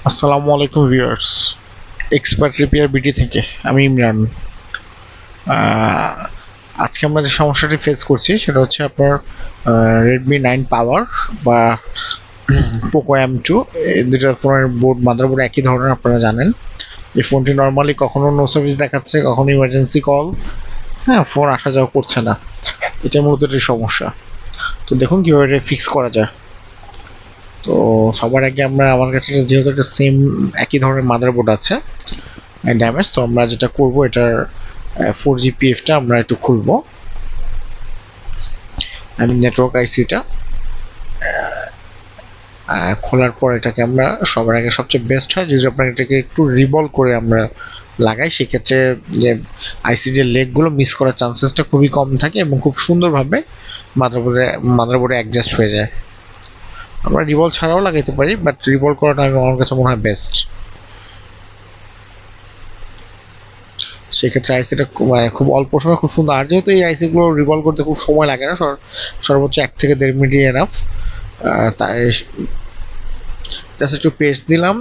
আসসালামু আলাইকুম viewers, expert repair BD থেকে আমি ইমরান। আজকে আমরা যে সমস্যাটি ফেস করছি সেটা হচ্ছে আপনার রেডমি 9 পাওয়ার বা পোকো M2, এই দুটো ফোনের মাদারবোর্ড একই ধরনের, আপনারা জানেন। এই ফোনটি নর্মালি কখনো নো সার্ভিস দেখাচ্ছে, কখনো ইমার্জেন্সি কল, হ্যাঁ, ফোন আসা যাওয়া করছে না। এটা মূলত এটির সমস্যা। তো দেখুন কীভাবে এটা ফিক্স করা যায়। তো সবার আগে আমার কাছে যেহেতু একটা সেম একই ধরনের মাদারবোর্ড আছে ড্যামেজ, তো আমরা যেটা করব, এটার 4GPF-টা আমরা একটু খুলবো। আমি নেটওয়ার্ক আইসিটা খোলার পর এটাকে আমরা সবার আগে সবচেয়ে বেস্ট হয় যদি আপনার এটাকে একটু রিভলভ করে আমরা লাগাই, সেক্ষেত্রে যে আইসি যে লেগগুলো মিস করার চান্সেসটা খুবই কম থাকে এবং খুব সুন্দরভাবে মাদারবোর্ডে অ্যাডজাস্ট হয়ে যায়। আমরা রিভলভ ছাড়াও লাগাইতে পারি, বাট রিভলভ করাটা আমার কাছে মনে হয় বেস্ট। সেক্ষেত্রে আইসিটা খুব অল্প সময় খুব সুন্দর। আর যেহেতু এই আইসিগুলো রিভলভ করতে খুব সময় লাগে না, সর্বোচ্চ 1 থেকে 1.5 মিনিট এনাফ। তাই জাস্ট একটু পেস্ট দিলাম,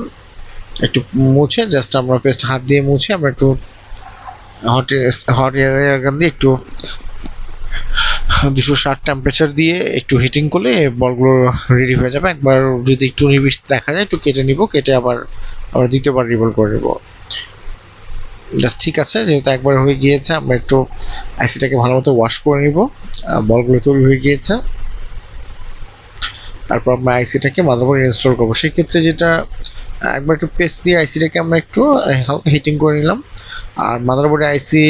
একটু মুছে, জাস্ট আমরা পেস্ট হাত দিয়ে মুছে আমরা একটু হট এয়ার গান দিয়ে একটু 260 টেম্পারেচার দিয়ে একটু হিটিং করলে বলগুলো রেডি হয়ে যাবে। একবার যদি একটু নিবিশ দেখা যায় একটু কেটে নিব, কেটে আবার দ্বিতীয়বার রিভলভ করে নেব। জাস্ট ঠিক আছে, যেহেতু একবার হয়ে গিয়েছে আমরা একটু আইসিটাকে ভালো মতো ওয়াশ করে নিব। বলগুলো তৈরি হয়ে গিয়েছে, তারপর আমরা আইসিটাকে মাদারবোর্ডে ইনস্টল করবো। সেক্ষেত্রে যেটা একবার একটু পেস্ট দিয়ে আইসিটাকে আমরা একটু হিটিং করে নিলাম। আর মাদারবোর্ডে আইসি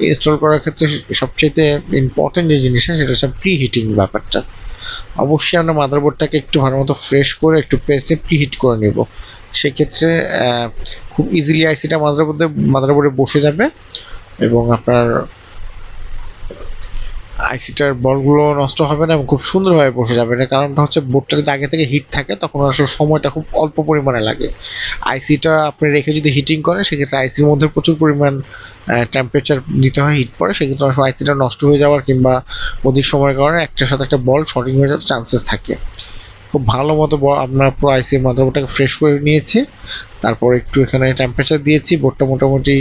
ইনস্টল করার ক্ষেত্রে সবচেয়ে ইম্পর্টেন্ট যে জিনিসটা সেটা হচ্ছে প্রি হিটিং ব্যাপারটা। অবশ্যই আমরা মাদারবোর্ডটাকে একটু ভালো মতো ফ্রেশ করে একটু পেস্টে প্রি হিট করে নেব। সেক্ষেত্রে খুব ইজিলি আইসিটা মাদারবোর্ডে বসে যাবে এবং আপনার আইসিটার বলগুলো নষ্ট হবে না এবং খুব সুন্দরভাবে বসে যাবে। এটার কারণটা হচ্ছে বোর্ডটা যদি আগে থেকে হিট থাকে তখন আসলে সময়টা খুব অল্প পরিমাণে লাগে। আইসিটা আপনি রেখে যদি হিটিং করেন সেক্ষেত্রে আইসির মধ্যে প্রচুর পরিমাণ টেম্পারেচার দিতে হয়, হিট পড়ে, সেক্ষেত্রে অনেক সময় আইসিটা নষ্ট হয়ে যাওয়ার কিংবা অধিক সময়ের কারণে একটার সাথে একটা বল শর্টিং হয়ে যাওয়ার চান্সেস থাকে। খুব ভালো মতো আমরা পুরো আইসি মাদারবোর্ডটাকে ফ্রেশ করে নিয়েছি, তারপর একটু এখানে টেম্পারেচার দিয়েছি। বোর্ডটা মোটামুটি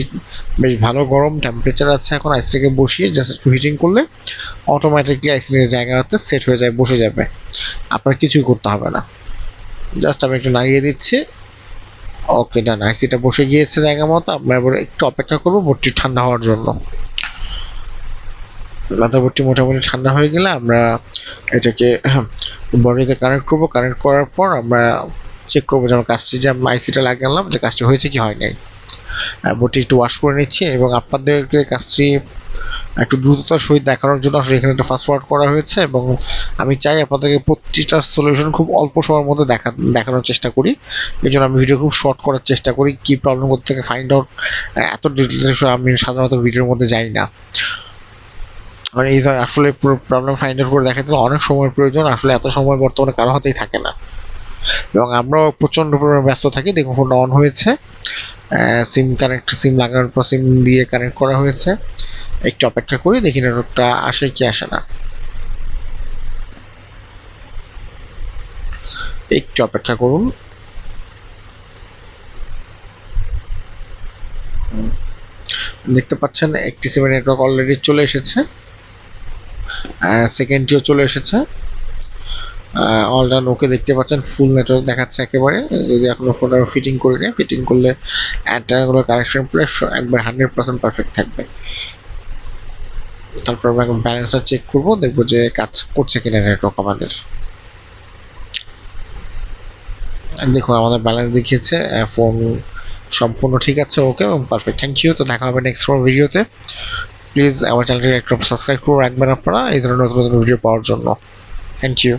বেশ ভালো গরম টেম্পারেচার আছে। এখন আইসিটাকে বসিয়ে জাস্ট একটু হিটিং করলে অটোমেটিকলি আইসিটার জায়গাতে সেট হয়ে যায়, বসে যাবে, আপনার কিছুই করতে হবে না। জাস্ট আমি একটু নাড়িয়ে দিচ্ছি। ওকে, ডান, আইসিটা বসে গিয়েছে জায়গা মতো। আমরা এবার একটু অপেক্ষা করবো বোর্ডটি ঠান্ডা হওয়ার জন্য। মাদারবোর্ডটি মোটামুটি ঠান্ডা হয়ে গেলে আমরা এটাকে বডিতে কানেক্ট করবো। কানেক্ট করার পর আমরা চেক করবো যে আমার কাজটি যে আইসিটা লাগালাম যে কাজটি হয়েছে কি হয় নাই। বোর্ডটি একটু ওয়াশ করে নিচ্ছি এবং আপনাদেরকে কাজটি একটু দ্রুততার সহিত দেখানোর জন্য আসলে এখানে একটা ফাস্ট ফরওয়ার্ড করা হয়েছে এবং আমি চাই আপনাদেরকে প্রতিটা সলিউশন খুব অল্প সময়ের মধ্যে দেখানোর চেষ্টা করি। এই জন্য আমি ভিডিও খুব শর্ট করার চেষ্টা করি। কি প্রবলেম করতে থেকে ফাইন্ড আউট, এত ডিটেলস আমি সাধারণত ভিডিওর মধ্যে যাই না। মানে এই আসলে পুরো প্রবলেম ফাইন্ড আউট করে দেখাতে অনেক সময়ের প্রয়োজন। আসলে এত সময় বর্তমানে কারো হাতেই থাকে না এবং আমরাও প্রচণ্ড পরিমাণে ব্যস্ত থাকি। দেখুন ফোনটা অন হয়েছে, সিম লাগানোর পর সিম দিয়ে কানেক্ট করা হয়েছে। একটু অপেক্ষা করি, দেখি নেটওয়ার্কটা আসে কি আসে না। একটু অপেক্ষা করুন। দেখতে পাচ্ছেন একটি সিমের নেটওয়ার্ক অলরেডি চলে এসেছে, সেকেন্ডটিও চলে এসেছে। অল ডান, ওকে, দেখতে পাচ্ছেন ফুল নেটওয়ার্ক দেখাচ্ছে একেবারে। যদি এখনো ফোনটা ফিটিং করি না, ফিটিং করলে অ্যান্টেনাগুলো কানেকশন প্লাস একবার 100% পারফেক্ট থাকবে। তারপর আমরা ব্যালেন্সটা চেক করবো, দেখবো যে কাজ করছে কিনা নেটওয়ার্ক আমাদের। দেখুন আমাদের ব্যালেন্স দেখিয়েছে, ফোন সম্পূর্ণ ঠিক আছে, ওকে এবং পারফেক্ট। Thank you. তো দেখা হবে নেক্সট কোনো ভিডিওতে। প্লিজ আমার চ্যানেলটি একটু সাবস্ক্রাইব করে রাখবেন আপনারা এই ধরনের নতুন নতুন ভিডিও পাওয়ার জন্য। Thank you.